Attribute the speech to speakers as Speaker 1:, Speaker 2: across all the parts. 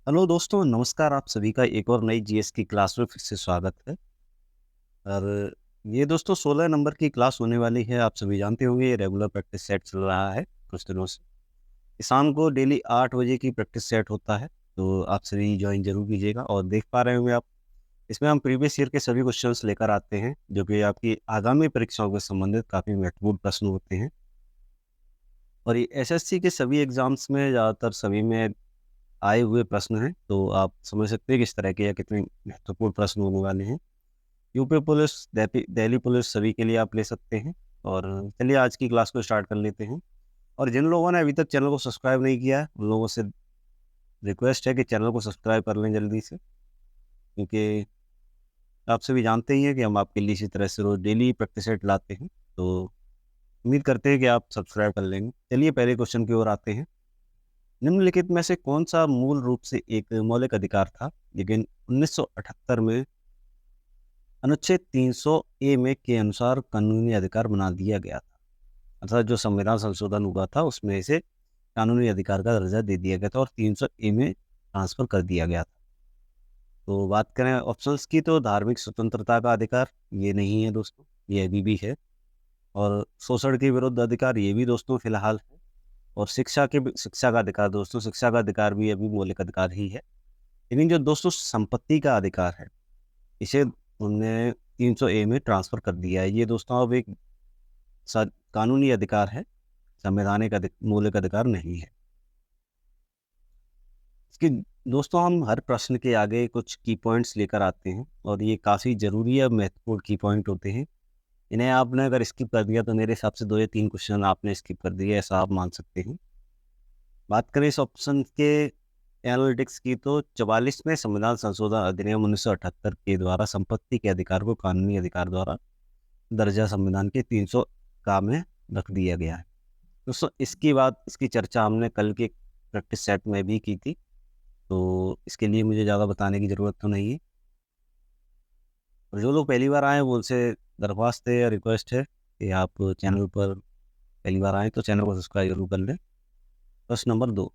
Speaker 1: Hello दोस्तों, नमस्कार। आप सभी का एक और नई जीएस की क्लास में फिर से स्वागत है। और ये दोस्तों 16 नंबर की क्लास होने वाली है। आप सभी जानते होंगे ये रेगुलर प्रैक्टिस सेट चल रहा है कुछ दिनों से। ये शाम को डेली 8 बजे की प्रैक्टिस सेट होता है, तो आप सभी ज्वाइन जरूर कीजिएगा। और देख पा रहे होंगे आप, इसमें हम प्रीवियस ईयर के सभी क्वेश्चंस लेकर आते हैं, जो कि आपकी आगामी परीक्षाओं से संबंधित काफ़ी महत्वपूर्ण प्रश्न होते हैं। और ये एसएससी के सभी एग्जाम्स में ज़्यादातर सभी में आए हुए प्रश्न हैं, तो आप समझ सकते हैं किस तरह के या कितने महत्वपूर्ण प्रश्न होने वाले हैं। यूपी पुलिस, दिल्ली पुलिस सभी के लिए आप ले सकते हैं। और चलिए आज की क्लास को स्टार्ट कर लेते हैं। और जिन लोगों ने अभी तक चैनल को सब्सक्राइब नहीं किया है, उन लोगों से रिक्वेस्ट है कि चैनल को सब्सक्राइब कर लें जल्दी से, क्योंकि आप सभी जानते ही हैं कि हम आपके लिए इसी तरह से रोज डेली प्रैक्टिस सेट लाते हैं। तो उम्मीद करते हैं कि आप सब्सक्राइब कर लेंगे। चलिए पहले क्वेश्चन की ओर आते हैं। निम्नलिखित में से कौन सा मूल रूप से एक मौलिक अधिकार था, लेकिन 1978 में अनुच्छेद 300 ए में के अनुसार कानूनी अधिकार बना दिया गया था। अर्थात जो संविधान संशोधन हुआ था उसमें इसे कानूनी अधिकार का दर्जा दे दिया गया था और 300 ए में ट्रांसफर कर दिया गया था। तो बात करें ऑप्शंस की, तो धार्मिक स्वतंत्रता का अधिकार ये नहीं है दोस्तों, ये अभी भी है। और शोषण के विरुद्ध अधिकार ये भी दोस्तों फिलहाल है। और शिक्षा का अधिकार दोस्तों, शिक्षा का अधिकार भी अभी मौलिक अधिकार ही है। लेकिन जो दोस्तों संपत्ति का अधिकार है, इसे उन्होंने 300 ए में ट्रांसफर कर दिया है। ये दोस्तों अब एक कानूनी अधिकार है, संवैधानिक मौलिक अधिकार नहीं है। इसके दोस्तों हम हर प्रश्न के आगे कुछ की पॉइंट्स लेकर आते हैं, और ये काफ़ी ज़रूरी है, महत्वपूर्ण की पॉइंट होते हैं। इन्हें आपने अगर स्किप कर दिया तो मेरे हिसाब से 2 या 3 क्वेश्चन आपने स्किप कर दिए, ऐसा आप मान सकते हैं। बात करें इस ऑप्शन के एनालिटिक्स की, तो 44वें संविधान संशोधन अधिनियम 1978 के द्वारा संपत्ति के अधिकार को कानूनी अधिकार द्वारा दर्जा संविधान के 300 का में रख दिया गया है। दोस्तों इसकी चर्चा हमने कल के प्रैक्टिस सेट में भी की थी, तो इसके लिए मुझे ज़्यादा बताने की ज़रूरत तो नहीं है। और जो लोग पहली बार आए हैं वो उनसे दरख्वास्त है या रिक्वेस्ट है कि आप चैनल पर पहली बार आए तो चैनल को सब्सक्राइब जरूर कर लें। प्रश्न नंबर 2,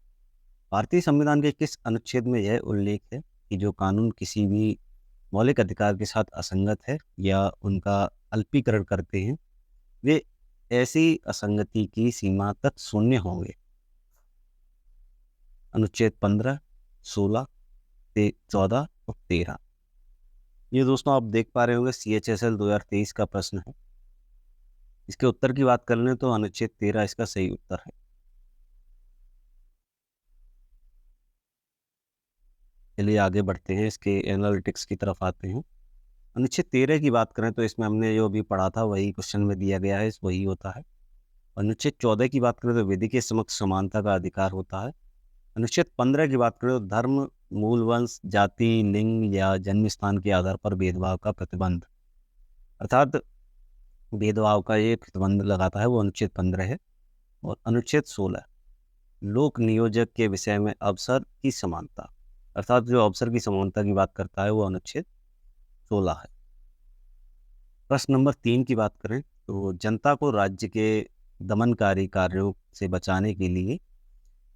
Speaker 1: भारतीय संविधान के किस अनुच्छेद में यह उल्लेख है कि जो कानून किसी भी मौलिक अधिकार के साथ असंगत है या उनका अल्पीकरण करते हैं, वे ऐसी असंगति की सीमा तक शून्य होंगे? अनुच्छेद 15, 16, 14 और 13। ये दोस्तों आप देख पा रहे होंगे CHSL 2023 का प्रश्न है। इसके उत्तर की बात कर लें तो अनुच्छेद 13 इसका सही उत्तर है। चलिए आगे बढ़ते हैं, इसके एनालिटिक्स की तरफ आते हैं। अनुच्छेद 13 की बात करें तो इसमें हमने जो अभी पढ़ा था वही क्वेश्चन में दिया गया है, वही होता है। अनुच्छेद 14 की बात करें तो विधि के समक्ष समानता का अधिकार होता है। अनुच्छेद 15 की बात करें तो धर्म, मूल वंश, जाति, लिंग या जन्म स्थान के आधार पर भेदभाव का प्रतिबंध, अर्थात भेदभाव का ये प्रतिबंध लगाता है, वो अनुच्छेद 15 है। और अनुच्छेद 16 लोक नियोजक के विषय में अवसर की समानता, अर्थात जो अवसर की समानता की बात करता है वो अनुच्छेद 16 है। प्रश्न नंबर 3 की बात करें तो जनता को राज्य के दमनकारी कार्यों से बचाने के लिए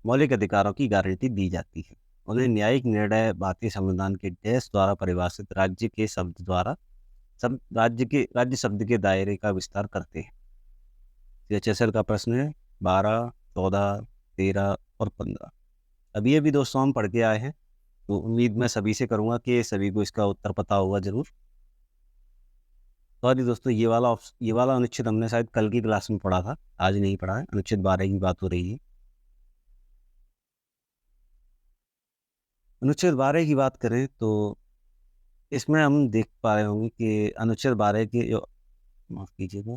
Speaker 1: मौलिक अधिकारों की गारंटी दी जाती है। उन्हें न्यायिक निर्णय भारतीय संविधान के डैश द्वारा परिभाषित राज्य के शब्द द्वारा राज्य शब्द के दायरे का विस्तार करते हैं। CHSL का प्रश्न है 12, 14, 13 और 15। अभी अभी दोस्तों हम पढ़ के आए हैं, तो उम्मीद मैं सभी से करूंगा कि सभी को इसका उत्तर पता होगा जरूर। सॉरी दोस्तों, ये वाला अनुच्छेद हमने शायद कल की क्लास में पढ़ा था, आज नहीं पढ़ा है। अनुच्छेद 12 की बात हो रही है। अनुच्छेद 12 की बात करें तो इसमें हम देख पा रहे होंगे कि अनुच्छेद 12 के जो, माफ कीजिएगा,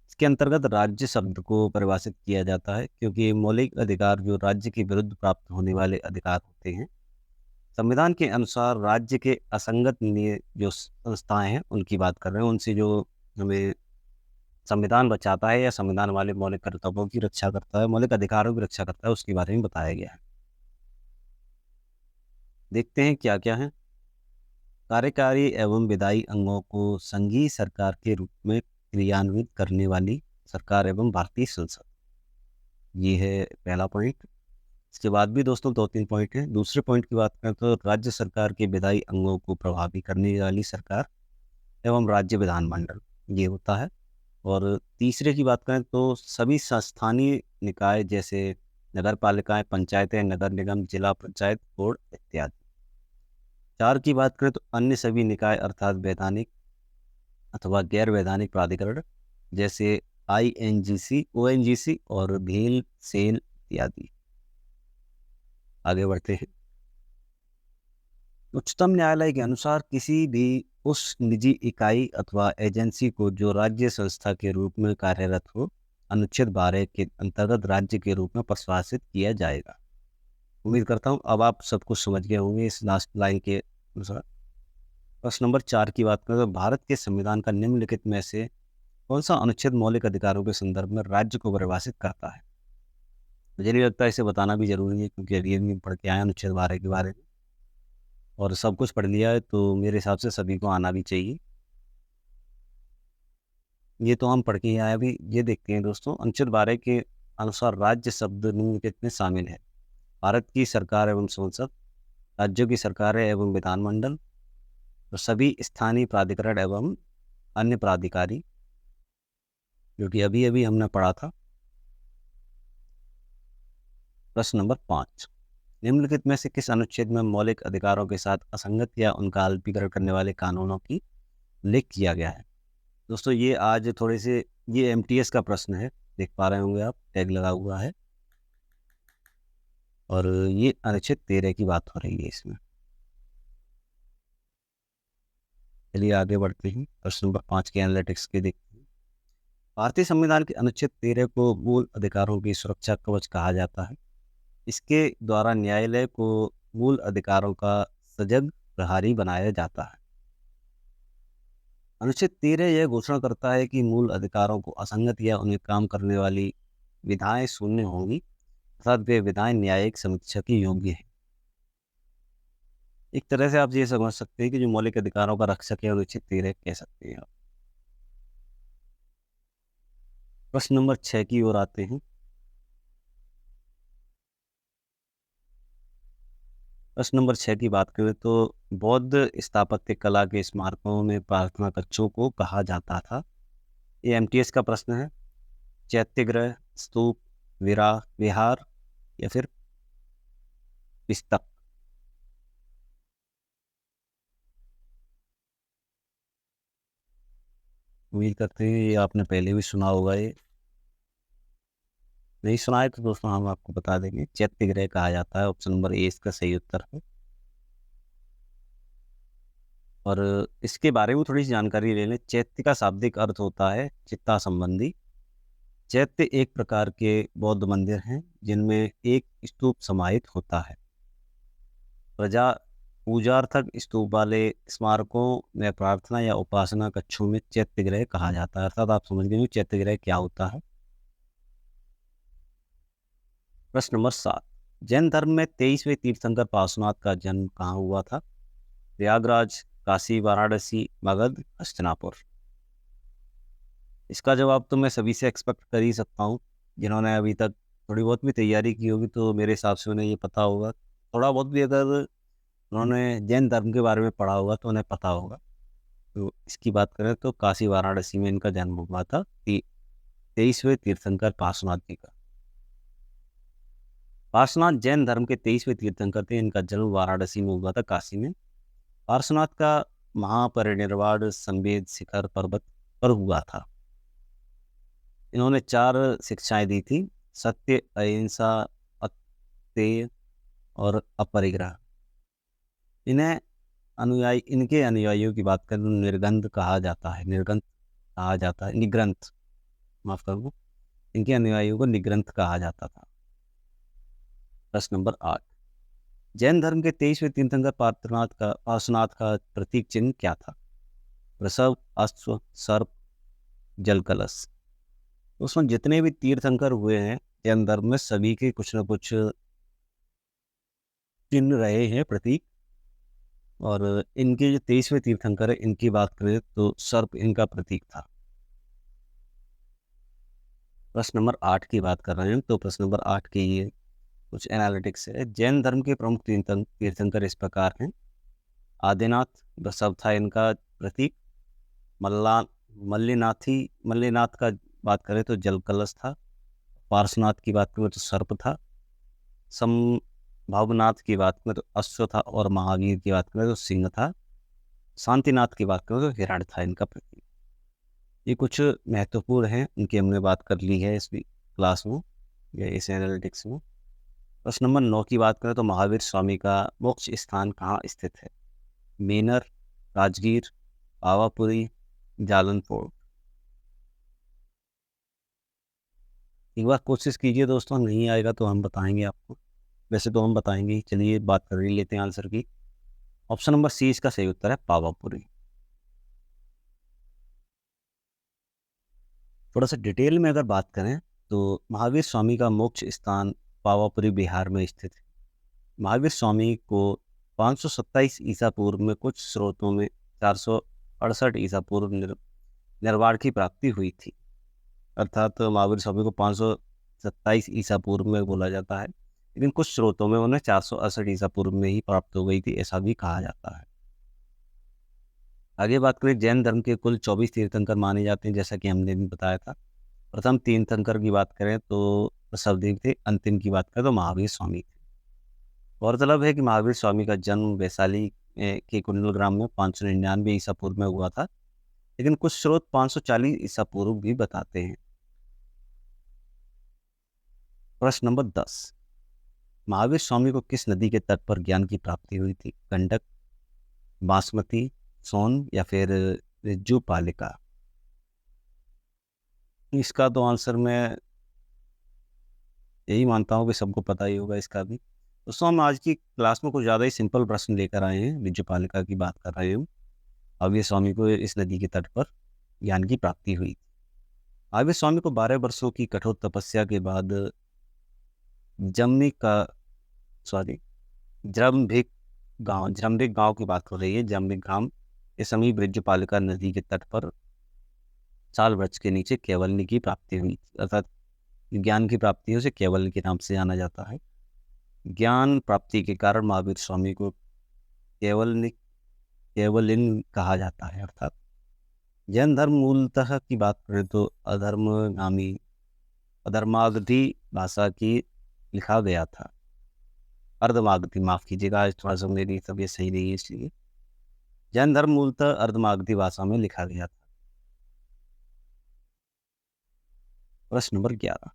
Speaker 1: इसके अंतर्गत राज्य शब्द को परिभाषित किया जाता है, क्योंकि मौलिक अधिकार जो राज्य के विरुद्ध प्राप्त होने वाले अधिकार होते हैं। संविधान के अनुसार राज्य के असंगत जो संस्थाएं हैं उनकी बात कर रहे हैं, उनसे जो हमें संविधान बचाता है या संविधान वाले मौलिक कर्तव्यों की रक्षा करता है, मौलिक अधिकारों की रक्षा करता है, उसके बारे में बताया गया है। देखते हैं क्या क्या है। कार्यकारी एवं विधायी अंगों को संघीय सरकार के रूप में क्रियान्वित करने वाली सरकार एवं भारतीय संसद, ये है पहला पॉइंट। इसके बाद भी दोस्तों 2-3 पॉइंट हैं। दूसरे पॉइंट की बात करें तो राज्य सरकार के विधायी अंगों को प्रभावी करने वाली सरकार एवं राज्य विधानमंडल, ये होता है। और तीसरे की बात करें तो सभी संस्थानीय निकाय जैसे नगर पालिकाएँ, पंचायतें, नगर निगम, जिला पंचायत बोर्ड इत्यादि। 4 की बात करें तो अन्य सभी निकाय अर्थात वैधानिक अथवा गैर वैधानिक प्राधिकरण जैसे आईएनजीसी, ओएनजीसी और भेल, सेल इत्यादि। आगे बढ़ते हैं। उच्चतम न्यायालय के अनुसार किसी भी उस निजी इकाई अथवा एजेंसी को जो राज्य संस्था के रूप में कार्यरत हो, अनुच्छेद 12 के अंतर्गत राज्य के रूप में प्रशासित किया जाएगा। उम्मीद करता हूँ अब आप सब कुछ समझ गए होंगे इस लास्ट लाइन के अनुसार। प्रश्न नंबर 4 की बात करें तो भारत के संविधान का निम्नलिखित में से कौन सा अनुच्छेद मौलिक अधिकारों के संदर्भ में राज्य को परिभाषित करता है? मुझे नहीं लगता इसे बताना भी जरूरी है, क्योंकि अभी अभी पढ़ के आए अनुच्छेद 12 के बारे में और सब कुछ पढ़ लिया है, तो मेरे हिसाब से सभी को आना भी चाहिए। ये तो हम पढ़ के ही आए। अभी ये देखते हैं दोस्तों, अनुच्छेद 12 के अनुसार राज्य शब्द निम्नलिखित में शामिल है: भारत की सरकार एवं संसद, राज्यों की सरकारें एवं विधानमंडल, और सभी स्थानीय प्राधिकरण एवं अन्य प्राधिकारी, जो कि अभी अभी हमने पढ़ा था। प्रश्न नंबर 5, निम्नलिखित में से किस अनुच्छेद में मौलिक अधिकारों के साथ असंगत या उनका अल्पीकरण करने वाले कानूनों की उल्लेख किया गया है? दोस्तों ये आज थोड़े से ये एमटीएस का प्रश्न है, देख पा रहे होंगे आप, टैग लगा हुआ है और ये अनुच्छेद 13 की बात हो रही है इसमें। चलिए आगे बढ़ते हैं, प्रश्न नंबर 5 के एनालिटिक्स के देखते हैं। भारतीय संविधान के अनुच्छेद 13 को मूल अधिकारों की सुरक्षा कवच कहा जाता है। इसके द्वारा न्यायालय को मूल अधिकारों का सजग प्रहरी बनाया जाता है। अनुच्छेद 13 यह घोषणा करता है कि मूल अधिकारों को असंगत या उन्हें काम करने वाली विधाएं शून्य होंगी, अर्थात वे विधाएं न्यायिक समीक्षा के योग्य हैं। एक तरह से आप ये समझ सकते हैं कि जो मौलिक अधिकारों का रक्षक है अनुच्छेद 13 कह सकते हैं आप। प्रश्न नंबर 6 की ओर आते हैं। प्रश्न नंबर 6 की बात करें तो बौद्ध स्थापत्य कला के स्मारकों में प्रार्थना कक्षों को कहा जाता था। ये एमटीएस का प्रश्न है। चैत्यगृह, स्तूप, विहार या फिर पिस्तक। उम्मीद करते हैं ये आपने पहले भी सुना होगा। ये नहीं सुना है तो दोस्तों हम आपको बता देंगे, चैत्यगृह कहा जाता है। ऑप्शन नंबर ए इसका सही उत्तर है। और इसके बारे में थोड़ी सी जानकारी ले लें। चैत्य का शाब्दिक अर्थ होता है चित्ता संबंधी। चैत्य एक प्रकार के बौद्ध मंदिर हैं जिनमें एक स्तूप समाहित होता है। प्रजा पूजार्थक स्तूप वाले स्मारकों में प्रार्थना या उपासना कक्षों में चैत्यगृह कहा जाता है। अर्थात आप समझ गए चैत्यगृह क्या होता है। प्रश्न नंबर 7, जैन धर्म में 23वें तीर्थंकर पार्श्वनाथ का जन्म कहाँ हुआ था? प्रयागराज, काशी, वाराणसी, मगध, हस्तिनापुर। इसका जवाब तो मैं सभी से एक्सपेक्ट कर ही सकता हूँ। जिन्होंने अभी तक थोड़ी बहुत भी तैयारी की होगी तो मेरे हिसाब से उन्हें ये पता होगा। थोड़ा बहुत भी अगर उन्होंने जैन धर्म के बारे में पढ़ा होगा तो उन्हें पता होगा। तो इसकी बात करें तो काशी वाराणसी में इनका जन्म हुआ था। 23वें तीर्थंकर पार्श्वनाथ जी का। पार्श्वनाथ जैन धर्म के 23वें तीर्थंकर थे। इनका जन्म वाराणसी में हुआ था, काशी में। पार्श्वनाथ का महापरिनिर्वाण संवेद शिखर पर्वत पर हुआ था। इन्होंने 4 शिक्षाएं दी थी: सत्य, अहिंसा, अत्यय और अपरिग्रह। इनके अनुयायियों की बात करें तो निर्गंध कहा जाता है। निग्रंथ, माफ करना, इनके अनुयायियों को निग्रंथ कहा जाता था। प्रश्न नंबर 8, जैन धर्म के 23वें तीर्थंकर पार्श्वनाथ का प्रतीक चिन्ह क्या था? वृषभ, अश्व, सर्प, जल कलश। उसमें जितने भी तीर्थंकर हुए हैं जैन धर्म में, सभी के कुछ न कुछ चिन्ह रहे हैं, प्रतीक। और इनके जो 23वें तीर्थंकर है, इनकी बात करें तो सर्प इनका प्रतीक था। प्रश्न नंबर 8 की बात कर रहे हैं तो प्रश्न नंबर 8 की ये कुछ एनालिटिक्स है। जैन धर्म के प्रमुख तीर्थंकर इस प्रकार हैं। आदिनाथ बसव था इनका प्रतीक। मल्ला मल्लीनाथ का बात करें तो जल कलश था। पार्श्वनाथ की बात करें तो सर्प था। संभावनाथ की बात करें तो अश्व था और महावीर की बात करें तो सिंह था। शांतिनाथ की बात करें तो हिरण था इनका प्रतीक। ये कुछ महत्वपूर्ण हैं, उनकी हमने बात कर ली है इस क्लास में या इस एनालिटिक्स में। प्रश्न नंबर 9 की बात करें तो महावीर स्वामी का मोक्ष स्थान कहाँ स्थित है? मेनर, राजगीर, पावापुरी, जालनपुर। एक बार कोशिश कीजिए दोस्तों, नहीं आएगा तो हम बताएंगे आपको। वैसे तो हम बताएंगे ही। चलिए बात कर ही लेते हैं आंसर की। ऑप्शन नंबर सी इसका सही उत्तर है, पावापुरी। थोड़ा सा डिटेल में अगर बात करें तो महावीर स्वामी का मोक्ष स्थान पावापुरी बिहार में स्थित है। महावीर स्वामी को 527 ईसा पूर्व में, कुछ स्रोतों में 468 ईसा पूर्व निर्वाण की प्राप्ति हुई थी। अर्थात महावीर स्वामी को 527 ईसा पूर्व में बोला जाता है, लेकिन कुछ स्रोतों में उन्हें 468 ईसा पूर्व में ही प्राप्त हो गई थी, ऐसा भी कहा जाता है। आगे बात करें, जैन धर्म के कुल 24 तीर्थंकर माने जाते हैं, जैसा कि हमने भी बताया था। प्रथम तीर्थंकर की बात करें तो बसवदेव थे। अंतिम की बात करें तो महावीर स्वामी थे। गौरतलब है कि महावीर स्वामी का जन्म वैशाली के कुंडल ग्राम में 599 ईसा पूर्व में हुआ था, लेकिन कुछ स्रोत 540 ईसा पूर्व भी बताते हैं। प्रश्न नंबर 10, महावीर स्वामी को किस नदी के तट पर ज्ञान की प्राप्ति हुई थी? गंडक, बासमती, सोन या फिर रिज्जूपालिका? इसका तो आंसर मैं यही मानता हूँ कि सबको पता ही होगा इसका भी। दोस्तों हम आज की क्लास में कुछ ज़्यादा ही सिंपल प्रश्न लेकर आए हैं। रिज्जूपालिका की बात कर रहे हूँ। महावीर स्वामी को इस नदी के तट पर ज्ञान की प्राप्ति हुई। महावीर स्वामी को 12 वर्षों की कठोर तपस्या के बाद जम्मी का सॉरी जरम्भिक गांव की बात हो रही है। जरम्भिक गांव के समीप रिज्जूपालिका नदी के तट पर साल वृक्ष के नीचे कैवल्य की प्राप्ति हुई, अर्थात ज्ञान की प्राप्ति उसे कैवल्य के नाम से जाना जाता है। ज्ञान प्राप्ति के कारण महावीर स्वामी को कैवलिन कहा जाता है। अर्थात जैन धर्म मूलतः की बात करें तो अधर्मागधी भाषा की लिखा गया था। अर्धमागधी, माफ कीजिएगा, आज थोड़ा सा मेरी तबीयत सही नहीं है इसलिए। जैन धर्म मूलतः अर्धमागधी भाषा में लिखा गया था। प्रश्न नंबर 11,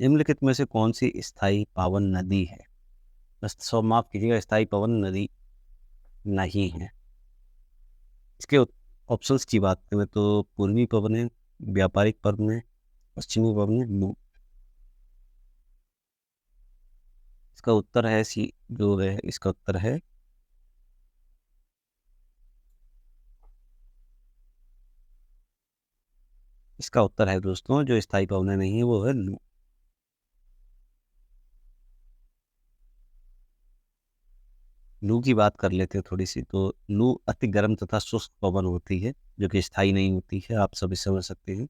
Speaker 1: निम्नलिखित में से कौन सी स्थायी पावन नदी है? बस सब माफ कीजिएगा, स्थायी पावन नदी नहीं है। इसके ऑप्शंस की बात करें तो पूर्वी पवने, व्यापारिक पवने, पश्चिमी पवने, लू। इसका उत्तर है सी, जो है इसका उत्तर है दोस्तों, जो स्थायी पवने नहीं है वो है लू। लू की बात कर लेते हैं थोड़ी सी। तो लू अति गर्म तथा शुष्क पवन होती है, जो कि स्थायी नहीं होती है, आप सभी समझ सकते हैं।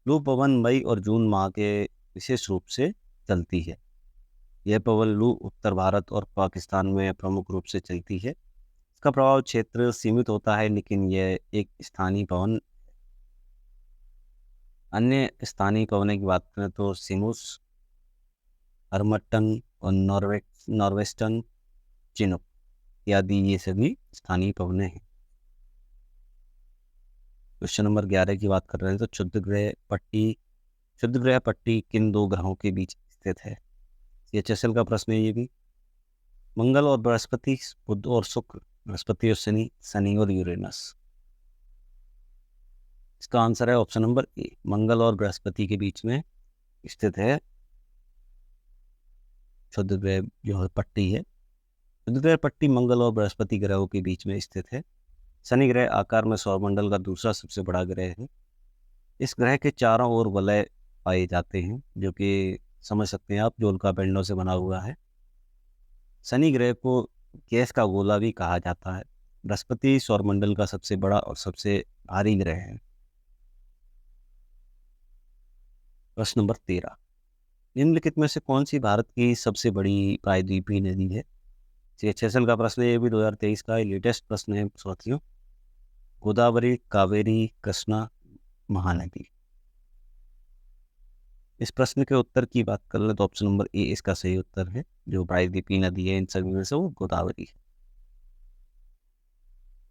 Speaker 1: लू पवन मई और जून माह के विशेष रूप से चलती है। यह पवन लू उत्तर भारत और पाकिस्तान में प्रमुख रूप से चलती है। इसका प्रभाव क्षेत्र सीमित होता है, लेकिन यह एक स्थानीय पवन। अन्य स्थानीय पवनों की बात करें तो सिमुस, हरमट्टन और नॉर्वेस्टर्न चिनूक आदि, ये सभी स्थानीय पवने हैं। क्वेश्चन नंबर 11 की बात कर रहे हैं तो क्षुद्र ग्रह पट्टी किन दो ग्रहों के बीच स्थित है? CHSL का प्रश्न है ये भी। मंगल और बृहस्पति, बुध और शुक्र, बृहस्पति और शनि, शनि और यूरेनस। इसका आंसर है ऑप्शन नंबर ए, मंगल और बृहस्पति के बीच में स्थित है क्षुद्र ग्रह जो पट्टी है। क्षुद्र ग्रह पट्टी मंगल और बृहस्पति ग्रहों के बीच में स्थित है। शनि ग्रह आकार में सौरमंडल का दूसरा सबसे बड़ा ग्रह है। इस ग्रह के चारों ओर वलय पाए जाते हैं, जो कि समझ सकते हैं आप, जो उल्कापिंडों से बना हुआ है। शनि ग्रह को गैस का गोला भी कहा जाता है। बृहस्पति सौरमंडल का सबसे बड़ा और सबसे भारी ग्रह है। प्रश्न नंबर 13, निम्नलिखित में से कौन सी भारत की सबसे बड़ी प्रायद्वीपीय नदी है? CHSL का प्रश्न है, ये भी 2023 का लेटेस्ट प्रश्न है साथियों। गोदावरी, कावेरी, कृष्णा, महानदी। इस प्रश्न के उत्तर की बात कर ले तो ऑप्शन नंबर ए इसका सही उत्तर है। जो प्रायद्वीपीय नदी है इन सभी में से वो गोदावरी है।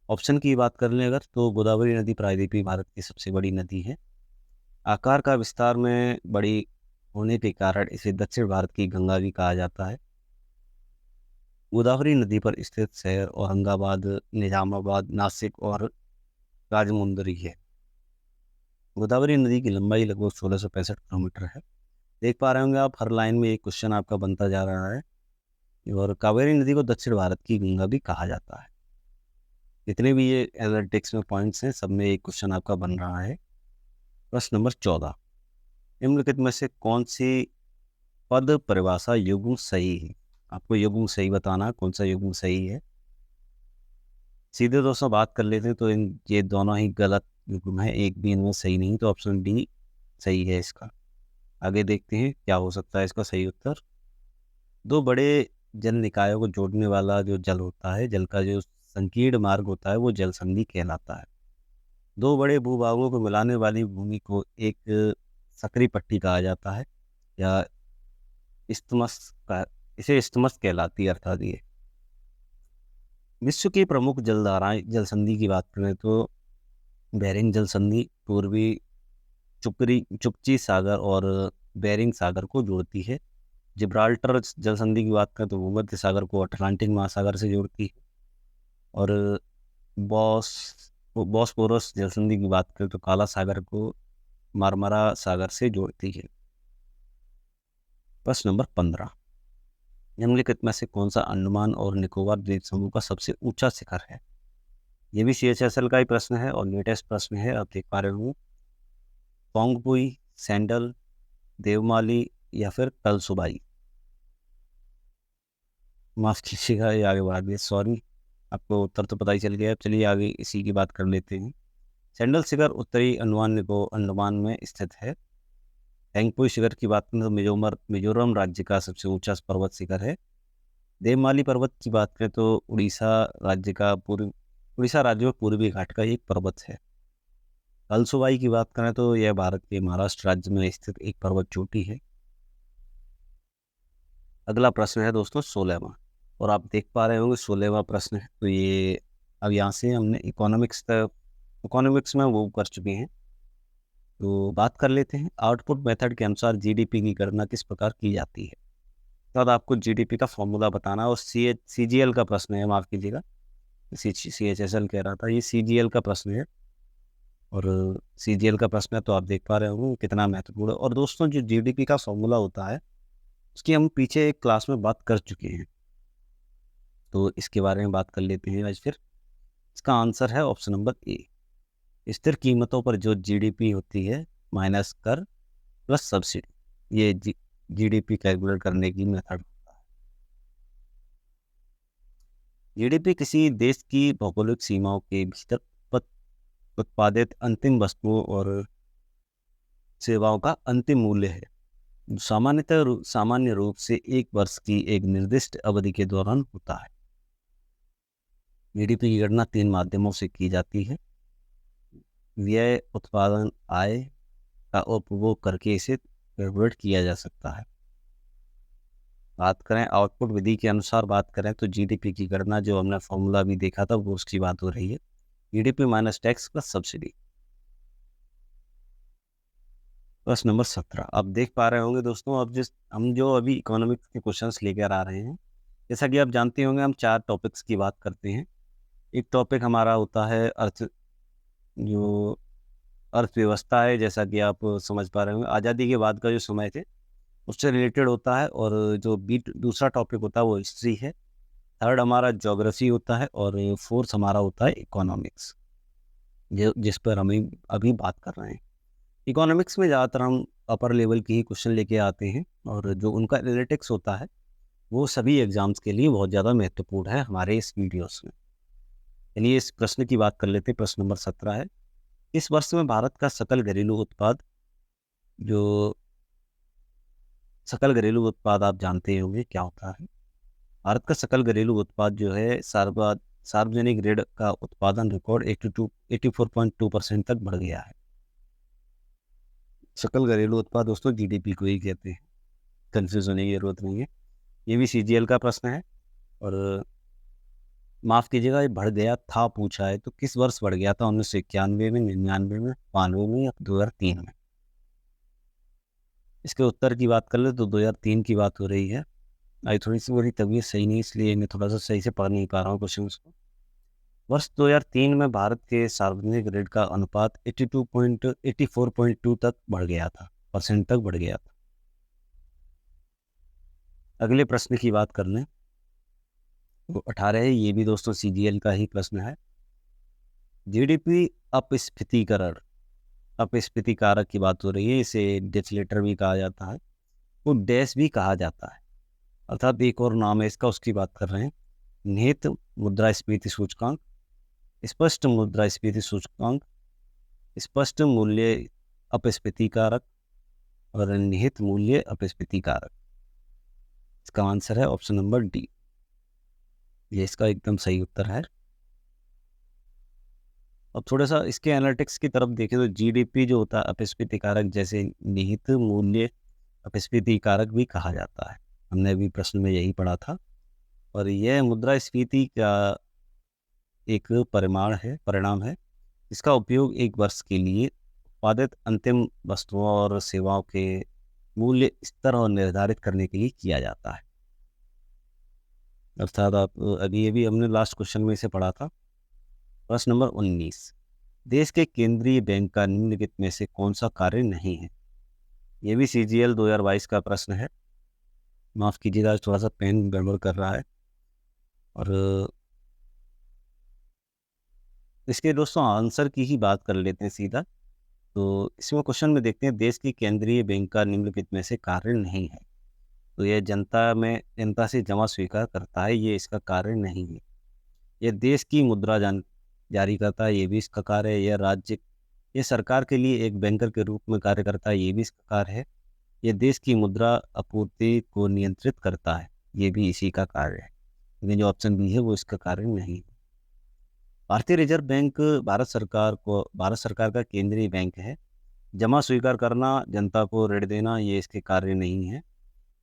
Speaker 1: ऑप्शन की बात कर लें अगर तो गोदावरी नदी प्रायद्वीपीय भारत की सबसे बड़ी नदी है। आकार का विस्तार में बड़ी होने के कारण इसे दक्षिण भारत की गंगा भी कहा जाता है। गोदावरी नदी पर स्थित शहर औरंगाबाद, निजामाबाद, नासिक और राजमुंदरी है। गोदावरी नदी की लंबाई लगभग 1665 किलोमीटर है। देख पा रहे होंगे आप, हर लाइन में एक क्वेश्चन आपका बनता जा रहा है। और कावेरी नदी को दक्षिण भारत की गंगा भी कहा जाता है। जितने भी ये एनालिटिक्स में पॉइंट्स हैं, सब में एक क्वेश्चन आपका बन रहा है। प्रश्न नंबर 14, निम्नलिखित में से कौन सी पद परिभाषा युग्म सही है? आपको युग्म सही बताना, कौन सा युग्म सही है। सीधे दोस्तों बात कर लेते हैं तो ये दोनों ही गलत युग्म है, एक भी इनमें सही नहीं, तो ऑप्शन डी सही है इसका। आगे देखते हैं क्या हो सकता है इसका सही उत्तर। दो बड़े जल निकायों को जोड़ने वाला जो जल होता है, जल का जो संकीर्ण मार्ग होता है, वो जल संधि कहलाता है। दो बड़े भूभागों को मिलाने वाली भूमि को एक सकरी पट्टी कहा जाता है, या इस्थमस का, इसे इस्थमस कहलाती है अर्थात ये। विश्व की प्रमुख जलधाराएं जल संधि की बात करें तो बेरिंग जल संधि पूर्वी चुपची सागर और बेरिंग सागर को जोड़ती है। जिब्राल्टर जल संधि की बात करें तो भूमध्य सागर को अटलांटिक महासागर से जोड़ती है। और बॉस्फोरस जल संधि की बात करें तो काला सागर को मारमरा सागर से जोड़ती है। प्रश्न नंबर 15, निम्नलिखित में से कौन सा अंडमान और निकोबार द्वीप समूह का सबसे ऊंचा शिखर है? ये भी CHSL का ही प्रश्न है और लेटेस्ट प्रश्न है, आप देख पा रहे हो। पोंगपुई, सैंडल, देवमाली या फिर कलसुबाई। माफ कीजिएगा, ये आगे बढ़ा दिया, सॉरी। आपको उत्तर तो पता ही चल गया। चलिए आगे इसी की बात कर लेते हैं। सैंडल शिखर उत्तरी अंडमान में स्थित है। पोंगपुई शिखर की बात करें तो मिजोरम राज्य का सबसे ऊंचा पर्वत शिखर है। देवमाली पर्वत की बात करें तो उड़ीसा राज्य में पूर्वी घाट का एक पर्वत है। कलसुबाई की बात करें तो यह भारत के महाराष्ट्र राज्य में स्थित एक पर्वत चोटी है। अगला प्रश्न है दोस्तों 16वां, और आप देख पा रहे होंगे 16वां प्रश्न है। तो ये अब यहाँ से हमने इकोनॉमिक्स में वो कर चुके हैं। तो बात कर लेते हैं, आउटपुट मेथड के अनुसार GDP की गणना किस प्रकार की जाती है? तो अब आपको GDP का फॉर्मूला बताना है। और CGL का प्रश्न है, माफ़ कीजिएगा, CHSL कह रहा था, ये CGL का प्रश्न है। और CGL का प्रश्न है तो आप देख पा रहे होंगे कितना महत्वपूर्ण है। और दोस्तों जो GDP का फॉर्मूला होता है उसकी हम पीछे एक क्लास में बात कर चुके हैं, तो इसके बारे में बात कर लेते हैं आज फिर। इसका आंसर है ऑप्शन नंबर ए। स्थिर कीमतों पर जो GDP होती है माइनस कर प्लस सब्सिडी, ये GDP कैलकुलेट करने की मेथड होता है। GDP किसी देश की भौगोलिक सीमाओं के भीतर उत्पादित अंतिम वस्तुओं और सेवाओं का अंतिम मूल्य है। सामान्य रूप से एक वर्ष की एक निर्दिष्ट अवधि के दौरान होता है। GDP की गणना 3 माध्यमों से की जाती है। व्यय, उत्पादन, आय का उपभोग करके इसे कैलकुलेट किया जा सकता है। बात करें आउटपुट विधि के अनुसार बात करें तो GDP की गणना जो हमने फॉर्मूला भी देखा था वो उसकी बात हो रही है। GDP minus tax plus subsidy. प्रश्न नंबर 17, आप देख पा रहे होंगे दोस्तों, अब हम जो अभी इकोनॉमिक्स के क्वेश्चंस लेकर आ रहे हैं, जैसा कि आप जानते होंगे हम 4 टॉपिक्स की बात करते हैं। एक टॉपिक हमारा होता है जो अर्थव्यवस्था है, जैसा कि आप समझ पा रहे होंगे आज़ादी के बाद का जो समय थे उससे रिलेटेड होता है। और जो दूसरा टॉपिक होता है वो हिस्ट्री है। थर्ड हमारा ज्योग्राफी होता है और फोर्थ हमारा होता है इकोनॉमिक्स, जिस पर हम अभी बात कर रहे हैं। इकोनॉमिक्स में ज़्यादातर हम अपर लेवल के ही क्वेश्चन लेके आते हैं, और जो उनका एनालिटिक्स होता है वो सभी एग्जाम्स के लिए बहुत ज़्यादा महत्वपूर्ण है हमारे इस वीडियोस में। चलिए इस प्रश्न की बात कर लेते हैं। प्रश्न नंबर 17 है, इस वर्ष में भारत का सकल घरेलू उत्पाद जो सकल घरेलू उत्पाद आप जानते होंगे क्या होता है। भारत का सकल घरेलू उत्पाद जो है सार्वजनिक ऋण का उत्पादन रिकॉर्ड 84.2% तक बढ़ गया है। सकल घरेलू उत्पाद दोस्तों जीडीपी को ही कहते हैं, कंफ्यूज होने की जरूरत नहीं है। ये भी सीजीएल का प्रश्न है। और माफ कीजिएगा, ये बढ़ गया था पूछा है तो किस वर्ष बढ़ गया था? 1991 में, 99 में, 92 में या 2003 में? इसके उत्तर की बात कर ले तो 2003 की बात हो रही है। आज थोड़ी सी मेरी तबीयत सही नहीं, इसलिए मैं थोड़ा सा सही से पढ़ नहीं पा रहा हूँ क्वेश्चन को। वर्ष 2003 में भारत के सार्वजनिक ऋण का अनुपात 84.2 तक बढ़ गया था, परसेंट तक बढ़ गया था। अगले प्रश्न की बात कर लें तो 18 है, ये भी दोस्तों सीजीएल का ही प्रश्न है। जीडीपी अपस्फीतीकरण, अपस्फीति कारक की बात हो रही है, इसे डिफलेटर भी कहा जाता है, वो डैश भी कहा जाता है, अर्थात एक और नाम है इसका, उसकी बात कर रहे हैं। निहित मुद्रास्फीति सूचकांक, स्पष्ट मुद्रास्फीति सूचकांक, स्पष्ट मूल्य अपस्फीति कारक और निहित मूल्य अपस्फीति कारक। इसका आंसर है ऑप्शन नंबर डी, ये इसका एकदम सही उत्तर है। अब थोड़ा सा इसके एनालिटिक्स की तरफ देखें तो जीडीपी जो होता है अपस्फीति कारक, जैसे निहित मूल्य अपस्फीति कारक भी कहा जाता है, हमने भी प्रश्न में यही पढ़ा था। और यह मुद्रास्फीति का एक परिणाम है। इसका उपयोग एक वर्ष के लिए उत्पादित अंतिम वस्तुओं और सेवाओं के मूल्य स्तर और निर्धारित करने के लिए किया जाता है। अर्थात आप अभी ये भी हमने लास्ट क्वेश्चन में इसे पढ़ा था। प्रश्न नंबर 19, देश के केंद्रीय बैंक का निम्नलिखित में से कौन सा कार्य नहीं है? ये भी सीजीएल 2022 का प्रश्न है। माफ कीजिएगा, थोड़ा सा पेन गड़बड़ कर रहा है। और इसके दोस्तों आंसर की ही बात कर लेते हैं सीधा। तो इसमें क्वेश्चन में देखते हैं, देश की केंद्रीय बैंक का निम्नलिखित में से कार्य नहीं है। तो यह जनता से जमा स्वीकार करता है, ये इसका कार्य नहीं है। यह देश की मुद्रा जारी करता है, ये भी इसका कार्य है। यह सरकार के लिए एक बैंकर के रूप में कार्य करता है, ये भी इसका कार्य है। यह देश की मुद्रा आपूर्ति को नियंत्रित करता है, ये भी इसी का कार्य है। लेकिन जो ऑप्शन बी है वो इसका कार्य नहीं है। भारतीय रिजर्व बैंक भारत सरकार का केंद्रीय बैंक है। जमा स्वीकार करना, जनता को ऋण देना, ये इसके कार्य नहीं है।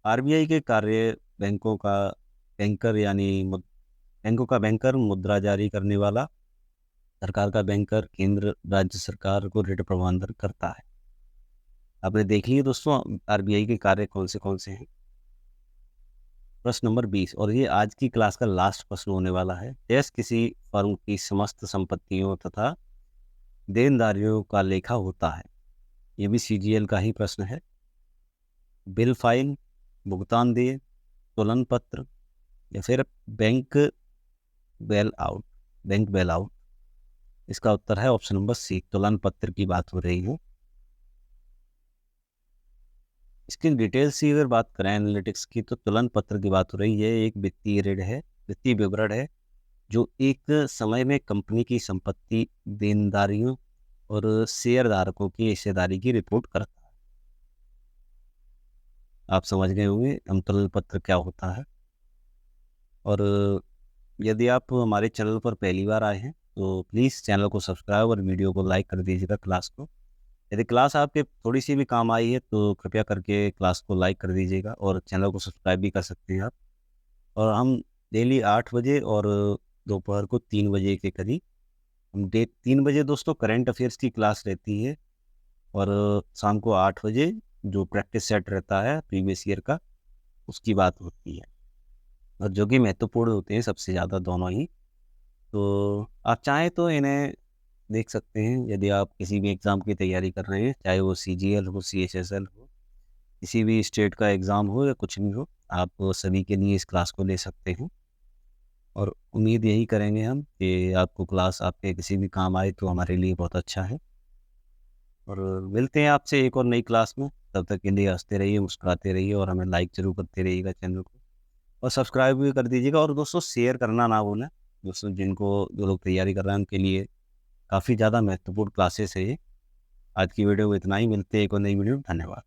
Speaker 1: आरबीआई के कार्य बैंकों का बैंकर, मुद्रा जारी करने वाला, सरकार का बैंकर, केंद्र राज्य सरकार को ऋण प्रबंधन करता है। आपने देख लिए दोस्तों आरबीआई के कार्य कौन से हैं। प्रश्न नंबर 20, और ये आज की क्लास का लास्ट प्रश्न होने वाला है। डैश किसी फर्म की समस्त संपत्तियों तथा देनदारियों का लेखा होता है? ये भी सीजीएल का ही प्रश्न है। बिल फाइल, भुगतान देय, तुलन पत्र या फिर बैंक बेल आउट। इसका उत्तर है ऑप्शन नंबर सी, तुलन पत्र की बात हो रही है। इसकी डिटेल्स की अगर बात करें एनालिटिक्स की, तो तुलन पत्र की बात हो रही है। एक वित्तीय विवरण है जो एक समय में कंपनी की संपत्ति, देनदारियों और शेयरधारकों की हिस्सेदारी की रिपोर्ट करता है। आप समझ गए होंगे तुलन पत्र क्या होता है। और यदि आप हमारे चैनल पर पहली बार आए हैं तो प्लीज़ चैनल को सब्सक्राइब और वीडियो को लाइक कर दीजिएगा, क्लास को। यदि क्लास आपके थोड़ी सी भी काम आई है तो कृपया करके क्लास को लाइक कर दीजिएगा और चैनल को सब्सक्राइब भी कर सकते हैं आप। और हम डेली 8 बजे और दोपहर को 3 बजे के करीब, हम 3 बजे दोस्तों करंट अफेयर्स की क्लास रहती है, और शाम को 8 बजे जो प्रैक्टिस सेट रहता है प्रीवियस ईयर का, उसकी बात होती है, और जो कि महत्वपूर्ण होते हैं सबसे ज़्यादा, दोनों ही। तो आप चाहें तो इन्हें देख सकते हैं यदि आप किसी भी एग्ज़ाम की तैयारी कर रहे हैं, चाहे वो सीजीएल हो, सीएचएसएल हो, किसी भी स्टेट का एग्ज़ाम हो या कुछ भी हो, आप सभी के लिए इस क्लास को ले सकते हैं। और उम्मीद यही करेंगे हम कि आपको क्लास आपके किसी भी काम आए तो हमारे लिए बहुत अच्छा है। और मिलते हैं आपसे एक और नई क्लास में। तब तक के लिए हंसते रहिए, मुस्कुराते रहिए और हमें लाइक ज़रूर करते रहिएगा चैनल को, और सब्सक्राइब भी कर दीजिएगा। और दोस्तों शेयर करना ना भूलें, दोस्तों जो लोग तैयारी कर रहे हैं उनके लिए काफ़ी ज़्यादा महत्वपूर्ण क्लासेस है ये। आज की वीडियो में इतना ही, मिलते हैं एक और नई वीडियो में। धन्यवाद।